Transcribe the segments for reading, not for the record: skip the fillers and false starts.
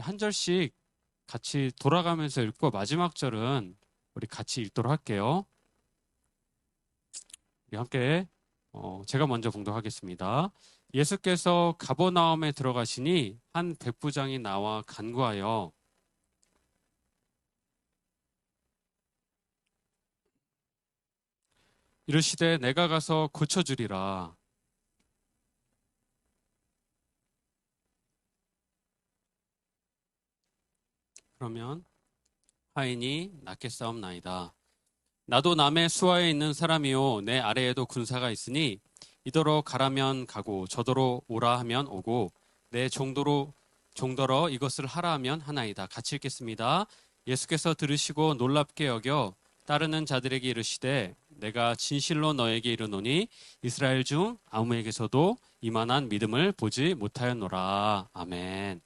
한 절씩 같이 돌아가면서 읽고 마지막 절은 우리 같이 읽도록 할게요. 우리 함께 제가 먼저 봉독하겠습니다. 예수께서 가버나움에 들어가시니 한 백부장이 나와 간구하여 이르시되 내가 가서 고쳐주리라. 그러면 하인이 낫겠사옵나이다. 나도 남의 수하에 있는 사람이요 내 아래에도 군사가 있으니 이더러 가라면 가고 저더러 오라 하면 오고 내 종더러 이것을 하라 하면 하나이다. 같이 읽겠습니다. 예수께서 들으시고 놀랍게 여겨 따르는 자들에게 이르시되 내가 진실로 너에게 이르노니 이스라엘 중 아무에게서도 이만한 믿음을 보지 못하였노라. 아멘.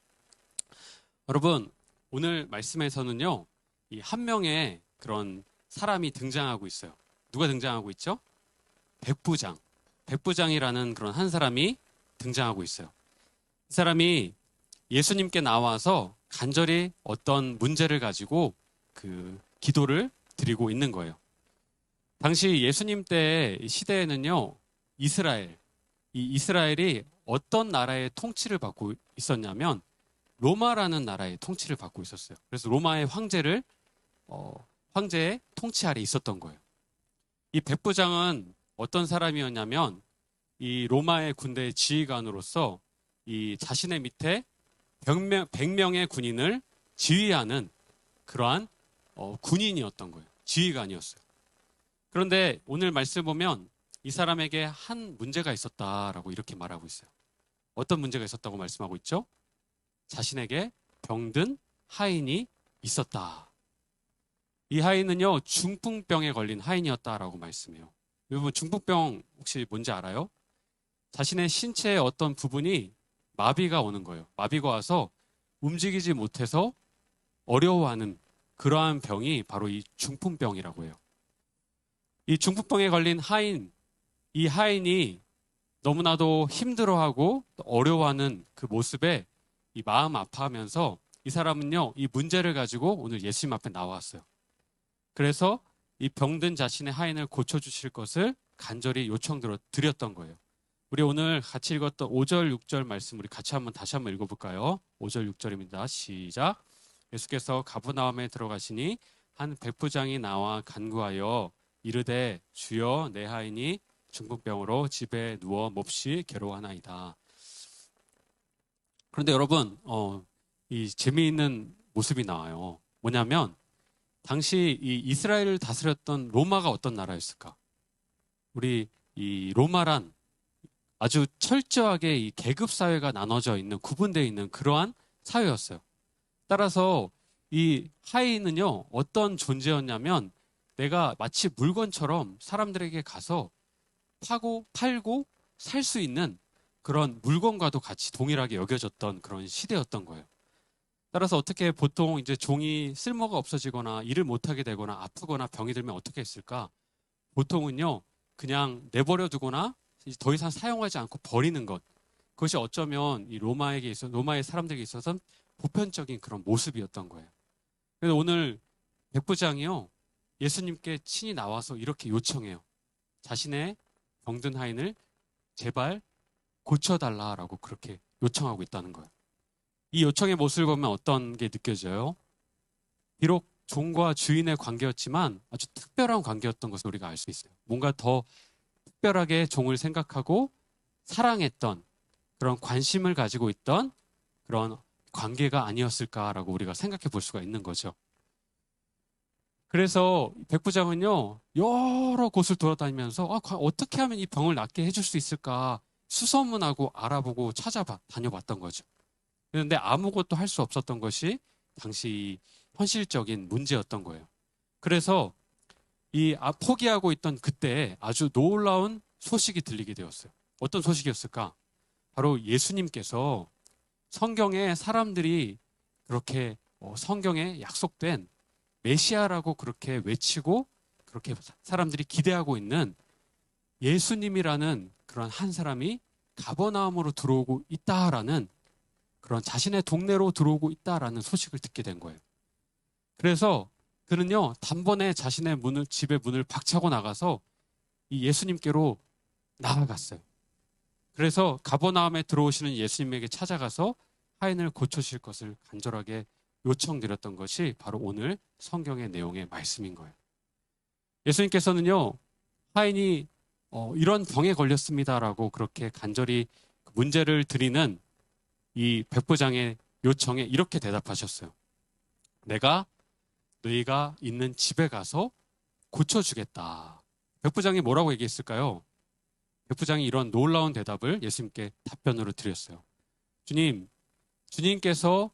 여러분, 오늘 말씀에서는요, 이 한 명의 그런 사람이 등장하고 있어요. 누가 등장하고 있죠? 백부장. 백부장이라는 그런 한 사람이 등장하고 있어요. 이 사람이 예수님께 나와서 간절히 어떤 문제를 가지고 그 기도를 드리고 있는 거예요. 당시 예수님 때 시대에는요, 이스라엘이 어떤 나라의 통치를 받고 있었냐면 로마라는 나라의 통치를 받고 있었어요. 그래서 로마의 황제의 통치 아래 있었던 거예요. 이 백부장은 어떤 사람이었냐면 이 로마의 군대의 지휘관으로서 이 자신의 밑에 100명의 군인을 지휘하는 그러한 군인이었던 거예요. 지휘관이었어요. 그런데 오늘 말씀 보면 이 사람에게 한 문제가 있었다라고 이렇게 말하고 있어요. 어떤 문제가 있었다고 말씀하고 있죠? 자신에게 병든 하인이 있었다. 이 하인은요, 중풍병에 걸린 하인이었다라고 말씀해요. 여러분, 중풍병 혹시 뭔지 알아요? 자신의 신체의 어떤 부분이 마비가 오는 거예요. 마비가 와서 움직이지 못해서 어려워하는 그러한 병이 바로 이 중풍병이라고 해요. 이 중풍병에 걸린 이 하인이 너무나도 힘들어하고 어려워하는 그 모습에 이 마음 아파하면서 이 사람은요, 이 문제를 가지고 오늘 예수님 앞에 나왔어요. 그래서 이 병든 자신의 하인을 고쳐주실 것을 간절히 드렸던 거예요. 우리 오늘 같이 읽었던 5절, 6절 말씀 우리 같이 다시 한번 읽어볼까요? 5절, 6절입니다. 시작. 예수께서 가버나움에 들어가시니 한 백부장이 나와 간구하여 이르되 주여 내 하인이 중풍병으로 집에 누워 몹시 괴로워하나이다. 그런데 여러분, 이 재미있는 모습이 나와요. 뭐냐면 당시 이 이스라엘을 다스렸던 로마가 어떤 나라였을까? 우리 이 로마란 아주 철저하게 이 계급 사회가 나눠져 있는 구분되어 있는 그러한 사회였어요. 따라서 이 하인은요 어떤 존재였냐면 내가 마치 물건처럼 사람들에게 가서 팔고 살 수 있는 그런 물건과도 같이 동일하게 여겨졌던 그런 시대였던 거예요. 따라서 어떻게 보통 이제 종이 쓸모가 없어지거나 일을 못하게 되거나 아프거나 병이 들면 어떻게 했을까? 보통은요, 그냥 내버려 두거나 더 이상 사용하지 않고 버리는 것. 그것이 어쩌면 이 로마의 사람들에게 있어서는 보편적인 그런 모습이었던 거예요. 그래서 오늘 백부장이요, 예수님께 친히 나와서 이렇게 요청해요. 자신의 병든 하인을 제발 고쳐달라라고 그렇게 요청하고 있다는 거예요. 이 요청의 모습을 보면 어떤 게 느껴져요? 비록 종과 주인의 관계였지만 아주 특별한 관계였던 것을 우리가 알 수 있어요. 뭔가 더 특별하게 종을 생각하고 사랑했던 그런 관심을 가지고 있던 그런 관계가 아니었을까라고 우리가 생각해 볼 수가 있는 거죠. 그래서 백부장은요, 여러 곳을 돌아다니면서 어떻게 하면 이 병을 낫게 해줄 수 있을까 수소문하고 알아보고 다녀봤던 거죠. 그런데 아무것도 할 수 없었던 것이 당시 현실적인 문제였던 거예요. 그래서 포기하고 있던 그때 아주 놀라운 소식이 들리게 되었어요. 어떤 소식이었을까? 바로 예수님께서 성경에 사람들이 그렇게 성경에 약속된 메시아라고 그렇게 외치고 그렇게 사람들이 기대하고 있는 예수님이라는 그런 한 사람이 가버나움으로 들어오고 있다라는 그런 자신의 동네로 들어오고 있다라는 소식을 듣게 된 거예요. 그래서 그는요, 단번에 자신의 집의 문을 박차고 나가서 이 예수님께로 나아갔어요. 그래서 가버나움에 들어오시는 예수님에게 찾아가서 하인을 고쳐주실 것을 간절하게 요청드렸던 것이 바로 오늘 성경의 내용의 말씀인 거예요. 예수님께서는요, 하인이 이런 병에 걸렸습니다라고 그렇게 간절히 문제를 드리는 이 백부장의 요청에 이렇게 대답하셨어요. 내가 너희가 있는 집에 가서 고쳐주겠다. 백부장이 뭐라고 얘기했을까요? 백부장이 이런 놀라운 대답을 예수님께 답변으로 드렸어요. 주님께서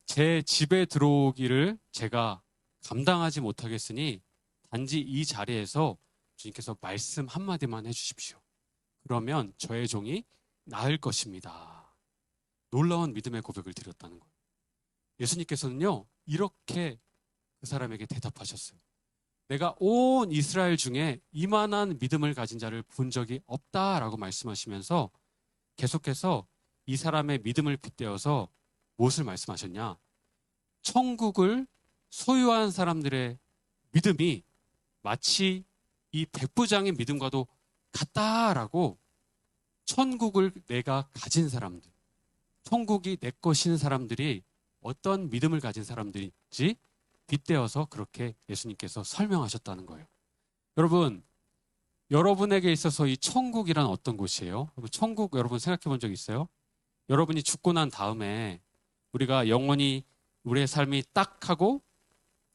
제 집에 들어오기를 제가 감당하지 못하겠으니 단지 이 자리에서 주님께서 말씀 한마디만 해주십시오. 그러면 저의 종이 나을 것입니다. 놀라운 믿음의 고백을 드렸다는 거예요. 예수님께서는요, 이렇게 그 사람에게 대답하셨어요. 내가 온 이스라엘 중에 이만한 믿음을 가진 자를 본 적이 없다라고 말씀하시면서 계속해서 이 사람의 믿음을 빗대어서 무엇을 말씀하셨냐? 천국을 소유한 사람들의 믿음이 마치 이 백부장의 믿음과도 같다라고 천국을 내가 가진 사람들, 천국이 내 것인 사람들이 어떤 믿음을 가진 사람들인지 빗대어서 그렇게 예수님께서 설명하셨다는 거예요. 여러분, 여러분에게 있어서 이 천국이란 어떤 곳이에요? 천국 여러분 생각해 본 적 있어요? 여러분이 죽고 난 다음에 우리가 영원히 우리의 삶이 딱 하고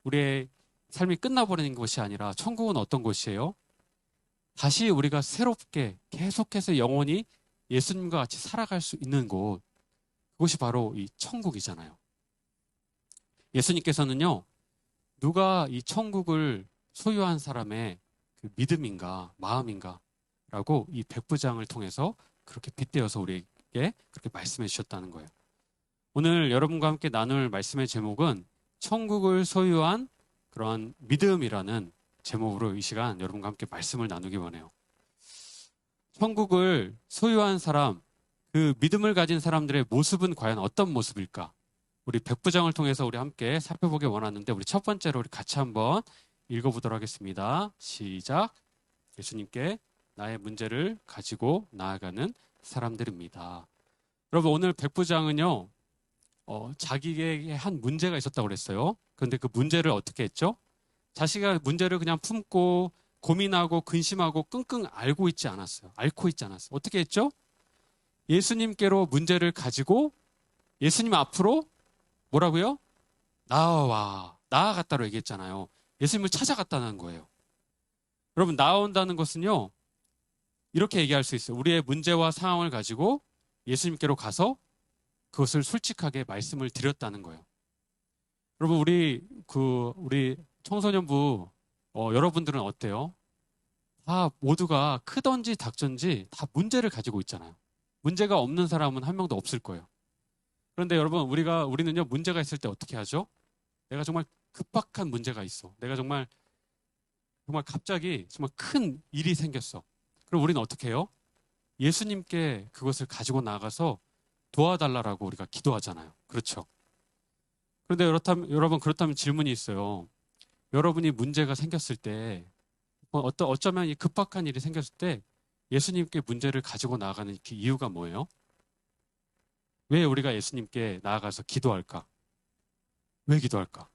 우리의 삶이 끝나버리는 것이 아니라 천국은 어떤 곳이에요? 다시 우리가 새롭게 계속해서 영원히 예수님과 같이 살아갈 수 있는 곳, 그것이 바로 이 천국이잖아요. 예수님께서는요, 누가 이 천국을 소유한 사람의 그 믿음인가, 마음인가 라고 이 백부장을 통해서 그렇게 빗대어서 우리에게 그렇게 말씀해 주셨다는 거예요. 오늘 여러분과 함께 나눌 말씀의 제목은 천국을 소유한 그런 믿음이라는 제목으로 이 시간 여러분과 함께 말씀을 나누기 원해요. 천국을 소유한 사람, 그 믿음을 가진 사람들의 모습은 과연 어떤 모습일까? 우리 백부장을 통해서 우리 함께 살펴보기 원하는데 우리 첫 번째로 우리 같이 한번 읽어보도록 하겠습니다. 시작. 예수님께 나의 문제를 가지고 나아가는 사람들입니다. 여러분, 오늘 백부장은요, 자기에게 한 문제가 있었다고 그랬어요. 그런데 그 문제를 어떻게 했죠? 자기가 문제를 그냥 품고 고민하고 근심하고 끙끙 앓고 있지 않았어요. 어떻게 했죠? 예수님께로 문제를 가지고 예수님 앞으로 뭐라고요? 나아갔다고 얘기했잖아요. 예수님을 찾아갔다는 거예요. 여러분, 나아온다는 것은요, 이렇게 얘기할 수 있어요. 우리의 문제와 상황을 가지고 예수님께로 가서 그것을 솔직하게 말씀을 드렸다는 거예요. 여러분, 우리 청소년부, 여러분들은 어때요? 다 모두가 크던지 작던지 다 문제를 가지고 있잖아요. 문제가 없는 사람은 한 명도 없을 거예요. 그런데 여러분, 우리는요, 문제가 있을 때 어떻게 하죠? 내가 정말 급박한 문제가 있어. 내가 정말 갑자기 정말 큰 일이 생겼어. 그럼 우리는 어떻게 해요? 예수님께 그것을 가지고 나가서 도와달라고 우리가 기도하잖아요. 그렇죠? 그런데 그렇다면 질문이 있어요. 여러분이 문제가 생겼을 때, 어쩌면 이 급박한 일이 생겼을 때 예수님께 문제를 가지고 나아가는 그 이유가 뭐예요? 왜 우리가 예수님께 나아가서 기도할까? 왜 기도할까?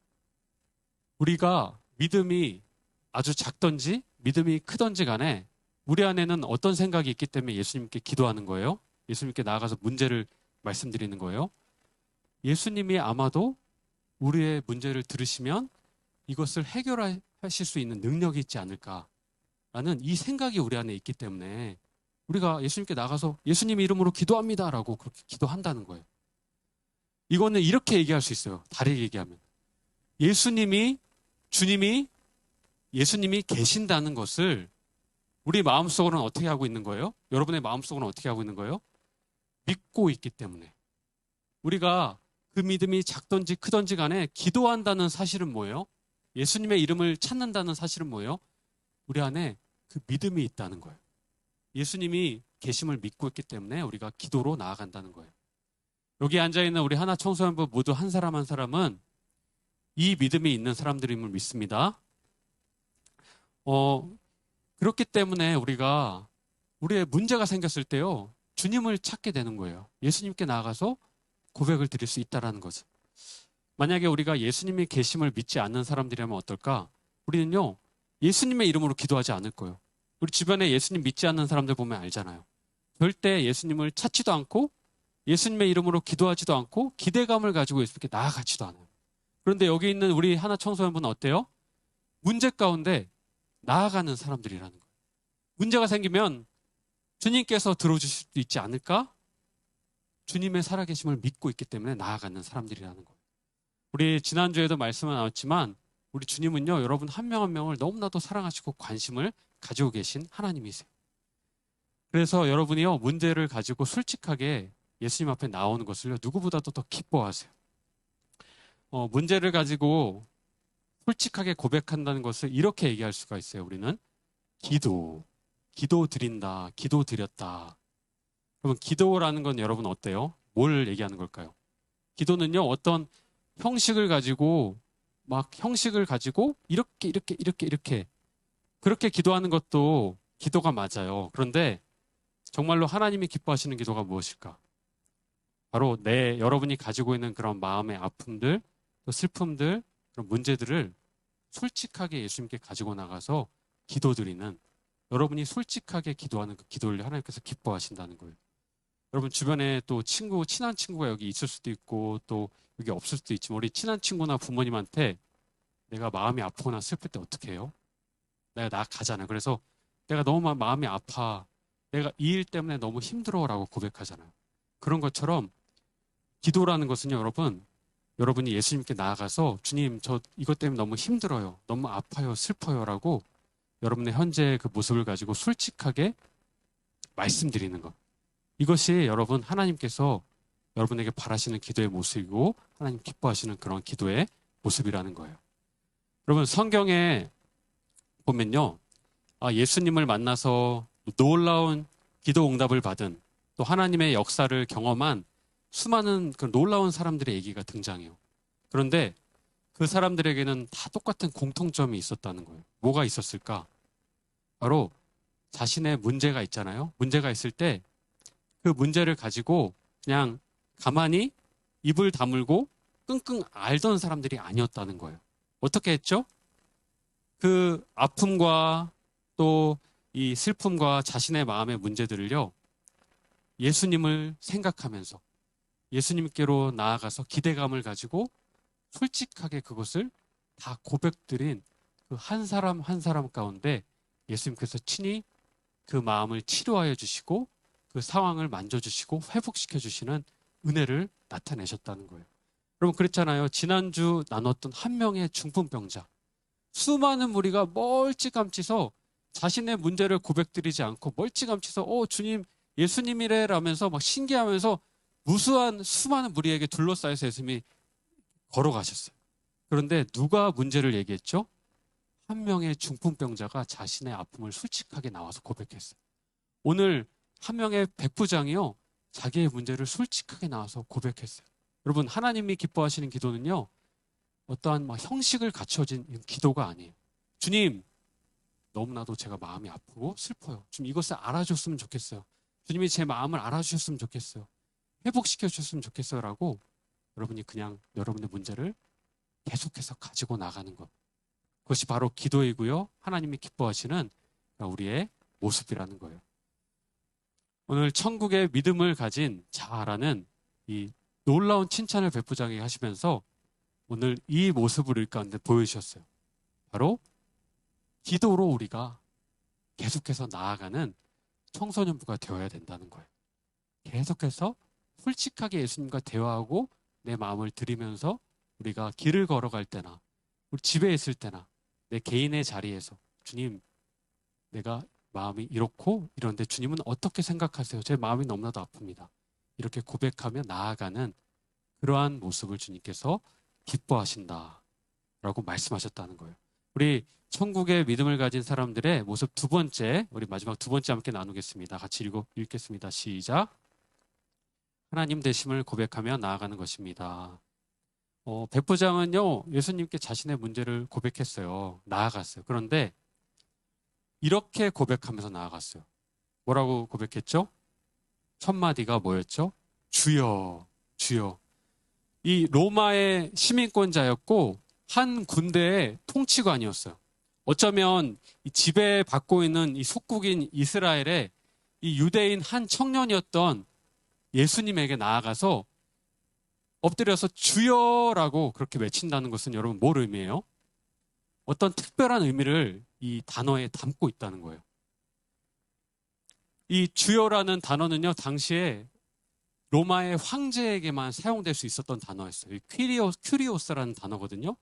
우리가 믿음이 아주 작던지 믿음이 크던지 간에 우리 안에는 어떤 생각이 있기 때문에 예수님께 기도하는 거예요? 예수님께 나아가서 문제를 말씀드리는 거예요? 예수님이 아마도 우리의 문제를 들으시면 이것을 해결하실 수 있는 능력이 있지 않을까라는 이 생각이 우리 안에 있기 때문에 우리가 예수님께 나가서 예수님 이름으로 기도합니다라고 그렇게 기도한다는 거예요. 이거는 이렇게 얘기할 수 있어요. 다르게 얘기하면. 주님이 예수님이 계신다는 것을 우리 마음속으로는 어떻게 하고 있는 거예요? 여러분의 마음속으로는 어떻게 하고 있는 거예요? 믿고 있기 때문에. 우리가 그 믿음이 작던지 크던지 간에 기도한다는 사실은 뭐예요? 예수님의 이름을 찾는다는 사실은 뭐예요? 우리 안에 그 믿음이 있다는 거예요. 예수님이 계심을 믿고 있기 때문에 우리가 기도로 나아간다는 거예요. 여기 앉아있는 우리 하나 청소년부 모두 한 사람 한 사람은 이 믿음이 있는 사람들임을 믿습니다. 그렇기 때문에 우리가 우리의 문제가 생겼을 때요, 주님을 찾게 되는 거예요. 예수님께 나아가서 고백을 드릴 수 있다라는 거죠. 만약에 우리가 예수님이 계심을 믿지 않는 사람들이라면 어떨까? 우리는요, 예수님의 이름으로 기도하지 않을 거예요. 우리 주변에 예수님 믿지 않는 사람들 보면 알잖아요. 절대 예수님을 찾지도 않고 예수님의 이름으로 기도하지도 않고 기대감을 가지고 예수님께 나아가지도 않아요. 그런데 여기 있는 우리 하나 청소년분은 어때요? 문제 가운데 나아가는 사람들이라는 거예요. 문제가 생기면 주님께서 들어주실 수도 있지 않을까? 주님의 살아계심을 믿고 있기 때문에 나아가는 사람들이라는 거예요. 우리 지난주에도 말씀은 나왔지만 우리 주님은요, 여러분 한 명 한 명을 너무나도 사랑하시고 관심을 가지고 계신 하나님이세요. 그래서 여러분이요, 문제를 가지고 솔직하게 예수님 앞에 나오는 것을요, 누구보다도 더 기뻐하세요. 문제를 가지고 솔직하게 고백한다는 것을 이렇게 얘기할 수가 있어요. 우리는 기도 드린다, 기도 드렸다. 그러면 기도라는 건 여러분 어때요? 뭘 얘기하는 걸까요? 기도는요, 어떤 형식을 가지고 이렇게 그렇게 기도하는 것도 기도가 맞아요. 그런데 정말로 하나님이 기뻐하시는 기도가 무엇일까? 바로 여러분이 가지고 있는 그런 마음의 아픔들, 또 슬픔들, 그런 문제들을 솔직하게 예수님께 가지고 나가서 기도드리는, 여러분이 솔직하게 기도하는 그 기도를 하나님께서 기뻐하신다는 거예요. 여러분 주변에 또 친한 친구가 여기 있을 수도 있고 또 여기 없을 수도 있지만 우리 친한 친구나 부모님한테 내가 마음이 아프거나 슬플 때 어떻게 해요? 내가 나가잖아요. 그래서 내가 너무 마음이 아파. 내가 이 일 때문에 너무 힘들어라고 고백하잖아요. 그런 것처럼 기도라는 것은요, 여러분이 예수님께 나아가서 주님, 저 이것 때문에 너무 힘들어요. 너무 아파요. 슬퍼요라고 여러분의 현재의 그 모습을 가지고 솔직하게 말씀드리는 것. 이것이 여러분 하나님께서 여러분에게 바라시는 기도의 모습이고 하나님 기뻐하시는 그런 기도의 모습이라는 거예요. 여러분 성경에 보면요, 예수님을 만나서 놀라운 기도 응답을 받은 또 하나님의 역사를 경험한 수많은 그 놀라운 사람들의 얘기가 등장해요. 그런데 그 사람들에게는 다 똑같은 공통점이 있었다는 거예요. 뭐가 있었을까? 바로 자신의 문제가 있잖아요. 문제가 있을 때 그 문제를 가지고 그냥 가만히 입을 다물고 끙끙 앓던 사람들이 아니었다는 거예요. 어떻게 했죠? 그 아픔과 또 이 슬픔과 자신의 마음의 문제들을요, 예수님을 생각하면서 예수님께로 나아가서 기대감을 가지고 솔직하게 그것을 다 고백드린 그 한 사람 한 사람 가운데 예수님께서 친히 그 마음을 치료하여 주시고 그 상황을 만져주시고 회복시켜 주시는 은혜를 나타내셨다는 거예요. 여러분 그랬잖아요. 지난주 나눴던 한 명의 중풍병자. 수많은 무리가 멀찌감치서 자신의 문제를 고백드리지 않고 멀찌감치서 주님 예수님이래 라면서 막 신기하면서 무수한 수많은 무리에게 둘러싸여서 예수님이 걸어가셨어요. 그런데 누가 문제를 얘기했죠? 한 명의 중풍병자가 자신의 아픔을 솔직하게 나와서 고백했어요. 오늘 한 명의 백부장이요, 자기의 문제를 솔직하게 나와서 고백했어요. 여러분 하나님이 기뻐하시는 기도는요, 어떠한 막 형식을 갖춰진 기도가 아니에요. 주님, 너무나도 제가 마음이 아프고 슬퍼요. 좀 이것을 알아줬으면 좋겠어요. 주님이 제 마음을 알아주셨으면 좋겠어요. 회복시켜 주셨으면 좋겠어요. 라고 여러분이 그냥 여러분의 문제를 계속해서 가지고 나가는 것. 그것이 바로 기도이고요. 하나님이 기뻐하시는 우리의 모습이라는 거예요. 오늘 천국의 믿음을 가진 자라는 이 놀라운 칭찬을 베푸자게 하시면서 오늘 이 모습을 우리 가운데 보여주셨어요. 바로 기도로 우리가 계속해서 나아가는 청소년부가 되어야 된다는 거예요. 계속해서 솔직하게 예수님과 대화하고 내 마음을 드리면서 우리가 길을 걸어갈 때나 우리 집에 있을 때나 내 개인의 자리에서 주님, 내가 마음이 이렇고 이런데 주님은 어떻게 생각하세요? 제 마음이 너무나도 아픕니다. 이렇게 고백하며 나아가는 그러한 모습을 주님께서 기뻐하신다라고 말씀하셨다는 거예요. 우리 천국의 믿음을 가진 사람들의 모습 두 번째, 우리 마지막 두 번째 함께 나누겠습니다. 같이 읽겠습니다. 시작. 하나님 되심을 고백하며 나아가는 것입니다. 백부장은요, 예수님께 자신의 문제를 고백했어요. 나아갔어요. 그런데 이렇게 고백하면서 나아갔어요. 뭐라고 고백했죠? 첫 마디가 뭐였죠? 주여, 주여. 이 로마의 시민권자였고 한 군대의 통치관이었어요. 어쩌면 이 지배받고 있는 이 속국인 이스라엘의 이 유대인 한 청년이었던 예수님에게 나아가서 엎드려서 주여라고 그렇게 외친다는 것은 여러분 뭘 의미해요? 어떤 특별한 의미를 이 단어에 담고 있다는 거예요. 이 주여라는 단어는요, 당시에 로마의 황제에게만 사용될 수 있었던 단어였어요. 이 큐리오스라는 단어거든요.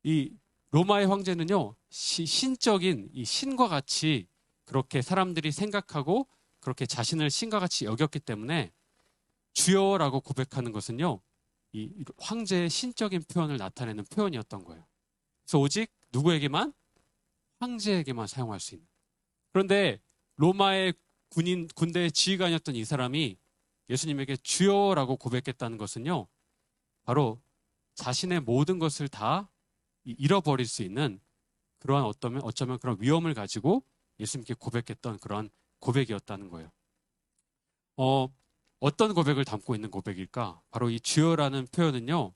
이 로마의 황제는요, 신적인 이 신과 같이 그렇게 사람들이 생각하고 그렇게 자신을 신과 같이 여겼기 때문에 주여라고 고백하는 것은요, 이 황제의 신적인 표현을 나타내는 표현이었던 거예요. 그래서 오직 누구에게만? 황제에게만 사용할 수 있는. 그런데 로마의 군대의 지휘관이었던 이 사람이 예수님에게 주여라고 고백했다는 것은요, 바로 자신의 모든 것을 다 잃어버릴 수 있는 그러한 어쩌면 그런 위험을 가지고 예수님께 고백했던 그러한 고백이었다는 거예요. 어떤 고백을 담고 있는 고백일까? 바로 이 주여라는 표현은요,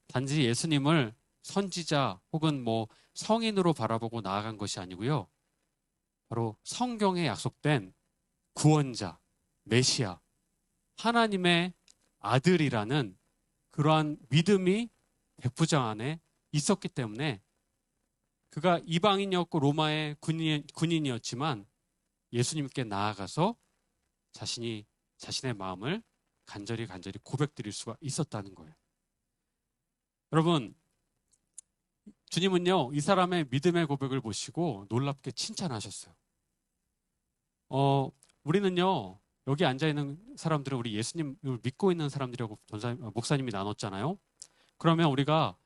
단지 예수님을 선지자 혹은 뭐 성인으로 바라보고 나아간 것이 아니고요, 바로 성경에 약속된 구원자, 메시아, 하나님의 아들이라는 그러한 믿음이 백부장 안에 있었기 때문에 그가 이방인이었고 로마의 군인이었지만 예수님께 나아가서 자신의 마음을 간절히 고백드릴 수가 있었다는 거예요. 여러분, 주님은요, 이 사람의 믿음의 고백을 보시고 놀랍게 칭찬하셨어요. 우리는요, 여기 앉아있는 사람들은 우리 예수님을 믿고 있는 사람들이라고 목사님이 나눴잖아요. 그러면 우리가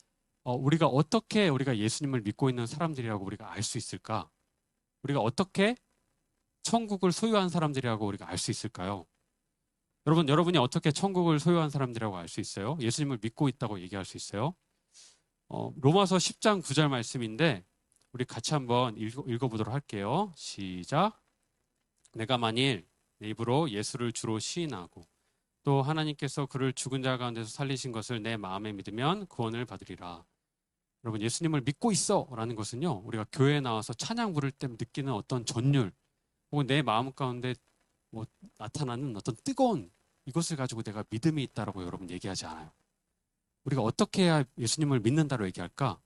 어떻게 우리가 예수님을 믿고 있는 사람들이라고 우리가 알 수 있을까? 우리가 어떻게 천국을 소유한 사람들이라고 우리가 알 수 있을까요? 여러분이 어떻게 천국을 소유한 사람들이라고 알 수 있어요? 예수님을 믿고 있다고 얘기할 수 있어요? 로마서 10장 9절 말씀인데 우리 같이 한번 읽어보도록 할게요. 시작. 내가 만일 내 입으로 예수를 주로 시인하고 또 하나님께서 그를 죽은 자 가운데서 살리신 것을 내 마음에 믿으면 구원을 받으리라. 여러분, 예수님을 믿고 있어 라는 것은요, 우리가 교회에 나와서 찬양 부를 때 느끼는 어떤 전율 혹은 내 마음 가운데 뭐 나타나는 어떤 뜨거운 이것을 가지고 내가 믿음이 있다라고 여러분 얘기하지 않아요. 우리가 어떻게 해야 예수님을 믿는다고 얘기할까?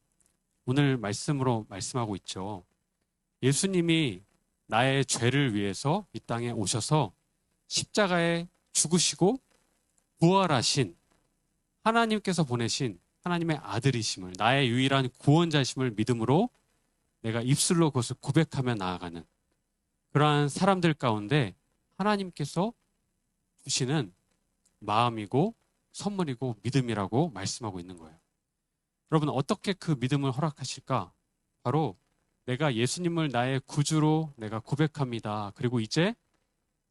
오늘 말씀으로 말씀하고 있죠. 예수님이 나의 죄를 위해서 이 땅에 오셔서 십자가에 죽으시고 부활하신 하나님께서 보내신 하나님의 아들이심을, 나의 유일한 구원자심을 믿음으로 내가 입술로 그것을 고백하며 나아가는 그러한 사람들 가운데 하나님께서 주시는 마음이고 선물이고 믿음이라고 말씀하고 있는 거예요. 여러분, 어떻게 그 믿음을 허락하실까? 바로 내가 예수님을 나의 구주로 내가 고백합니다. 그리고 이제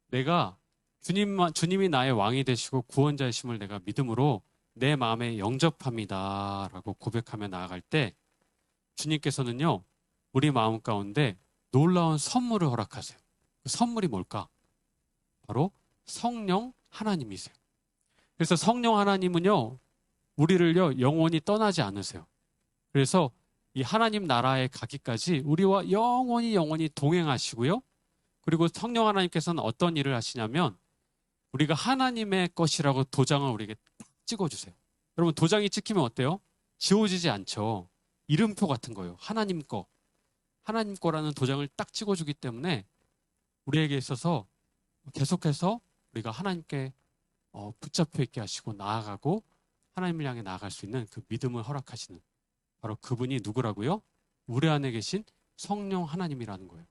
내가 주님이 나의 왕이 되시고 구원자이심을 내가 믿음으로 내 마음에 영접합니다. 라고 고백하며 나아갈 때 주님께서는요, 우리 마음 가운데 놀라운 선물을 허락하세요. 그 선물이 뭘까? 바로 성령 하나님이세요. 그래서 성령 하나님은요, 우리를요, 영원히 떠나지 않으세요. 그래서 이 하나님 나라에 가기까지 우리와 영원히 동행하시고요. 그리고 성령 하나님께서는 어떤 일을 하시냐면 우리가 하나님의 것이라고 도장을 우리에게 딱 찍어주세요. 여러분, 도장이 찍히면 어때요? 지워지지 않죠. 이름표 같은 거예요. 하나님 거라는 도장을 딱 찍어주기 때문에 우리에게 있어서 계속해서 우리가 하나님께 붙잡혀 있게 하시고 나아가고 하나님을 향해 나아갈 수 있는 그 믿음을 허락하시는 바로 그분이 누구라고요? 우리 안에 계신 성령 하나님이라는 거예요.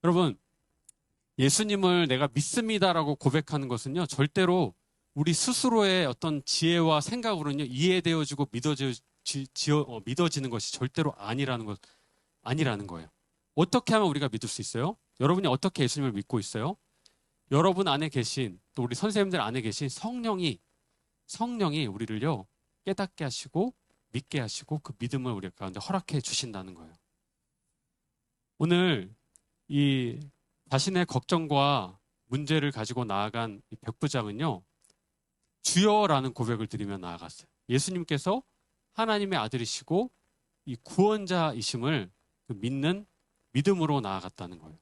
여러분, 예수님을 내가 믿습니다라고 고백하는 것은요, 절대로 우리 스스로의 어떤 지혜와 생각으로는요, 이해되어지고 믿어지는 것이 절대로 아니라는 거예요. 어떻게 하면 우리가 믿을 수 있어요? 여러분이 어떻게 예수님을 믿고 있어요? 여러분 안에 계신, 또 우리 선생님들 안에 계신 성령이 우리를요, 깨닫게 하시고 믿게 하시고 그 믿음을 우리 가운데 허락해 주신다는 거예요. 오늘 이 자신의 걱정과 문제를 가지고 나아간 이 백부장은요, 주여라는 고백을 드리며 나아갔어요. 예수님께서 하나님의 아들이시고 이 구원자이심을 믿는 믿음으로 나아갔다는 거예요.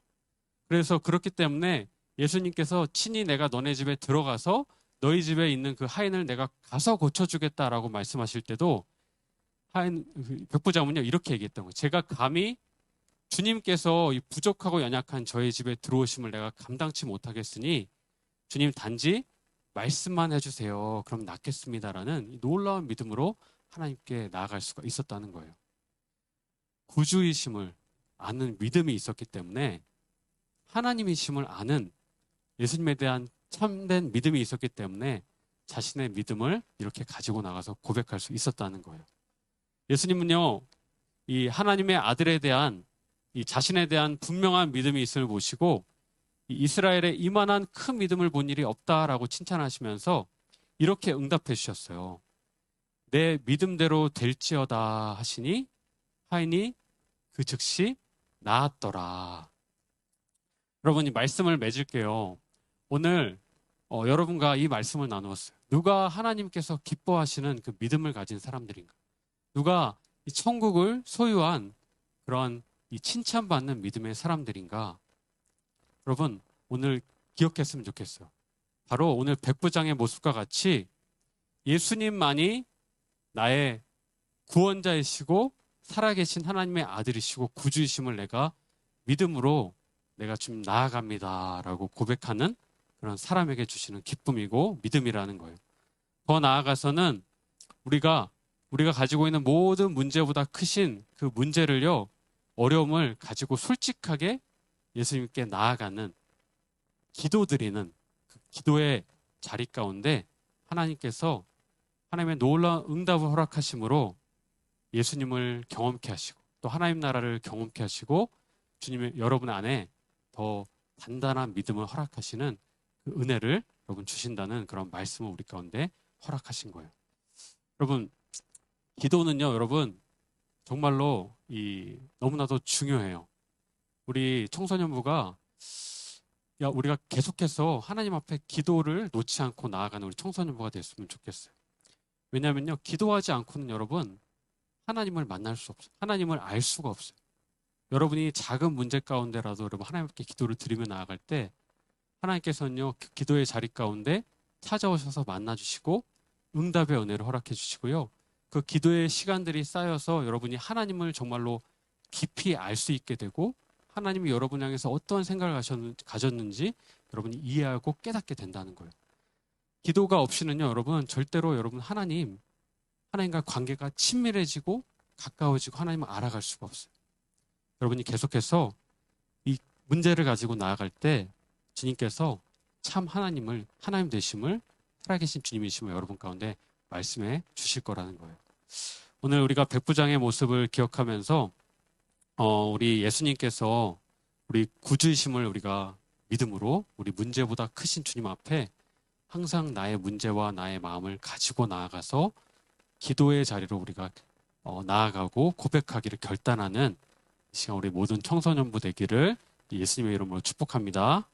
그래서 그렇기 때문에 예수님께서 친히 내가 너네 집에 들어가서 너희 집에 있는 그 하인을 내가 가서 고쳐주겠다라고 말씀하실 때도 백부장은요, 이렇게 얘기했던 거예요. 제가 감히 주님께서 이 부족하고 연약한 저희 집에 들어오심을 내가 감당치 못하겠으니 주님 단지 말씀만 해주세요. 그럼 낫겠습니다라는 이 놀라운 믿음으로 하나님께 나아갈 수가 있었다는 거예요. 구주이심을 아는 믿음이 있었기 때문에, 하나님이심을 아는 예수님에 대한 참된 믿음이 있었기 때문에 자신의 믿음을 이렇게 가지고 나가서 고백할 수 있었다는 거예요. 예수님은요, 이 하나님의 아들에 대한 이 자신에 대한 분명한 믿음이 있음을 보시고 이 이스라엘에 이만한 큰 믿음을 본 일이 없다라고 칭찬하시면서 이렇게 응답해 주셨어요. 내 믿음대로 될지어다 하시니 하인이 그 즉시 나았더라. 여러분, 이 말씀을 맺을게요. 오늘 여러분과 이 말씀을 나누었어요. 누가 하나님께서 기뻐하시는 그 믿음을 가진 사람들인가? 누가 이 천국을 소유한 그러한 이 칭찬받는 믿음의 사람들인가? 여러분, 오늘 기억했으면 좋겠어요. 바로 오늘 백부장의 모습과 같이 예수님만이 나의 구원자이시고 살아계신 하나님의 아들이시고 구주이심을 내가 믿음으로 내가 지금 나아갑니다 라고 고백하는 그런 사람에게 주시는 기쁨이고 믿음이라는 거예요. 더 나아가서는 우리가 가지고 있는 모든 문제보다 크신 그 문제를요, 어려움을 가지고 솔직하게 예수님께 나아가는 기도드리는 그 기도의 자리 가운데 하나님께서 하나님의 놀라운 응답을 허락하심으로 예수님을 경험케 하시고 또 하나님 나라를 경험케 하시고 주님의 여러분 안에 더 단단한 믿음을 허락하시는 그 은혜를 여러분 주신다는 그런 말씀을 우리 가운데 허락하신 거예요. 여러분, 기도는요, 여러분 정말로 너무나도 중요해요. 우리 청소년부가 우리가 계속해서 하나님 앞에 기도를 놓지 않고 나아가는 우리 청소년부가 됐으면 좋겠어요. 왜냐하면요, 기도하지 않고는 여러분 하나님을 만날 수 없어요. 하나님을 알 수가 없어요. 여러분이 작은 문제 가운데라도 여러분 하나님께 기도를 드리며 나아갈 때 하나님께서는요, 그 기도의 자리 가운데 찾아오셔서 만나주시고 응답의 은혜를 허락해 주시고요. 그 기도의 시간들이 쌓여서 여러분이 하나님을 정말로 깊이 알 수 있게 되고 하나님이 여러분 향해서 어떤 생각을 가졌는지 여러분이 이해하고 깨닫게 된다는 거예요. 기도가 없이는요, 여러분 절대로 여러분 하나님과 관계가 친밀해지고 가까워지고 하나님을 알아갈 수가 없어요. 여러분이 계속해서 이 문제를 가지고 나아갈 때 주님께서 참 하나님 되심을, 살아계신 주님이심을 여러분 가운데 말씀해 주실 거라는 거예요. 오늘 우리가 백부장의 모습을 기억하면서 우리 예수님께서 우리 구주이심을 우리가 믿음으로 우리 문제보다 크신 주님 앞에 항상 나의 문제와 나의 마음을 가지고 나아가서 기도의 자리로 우리가 나아가고 고백하기를 결단하는 이 시간 우리 모든 청소년부 되기를 예수님의 이름으로 축복합니다.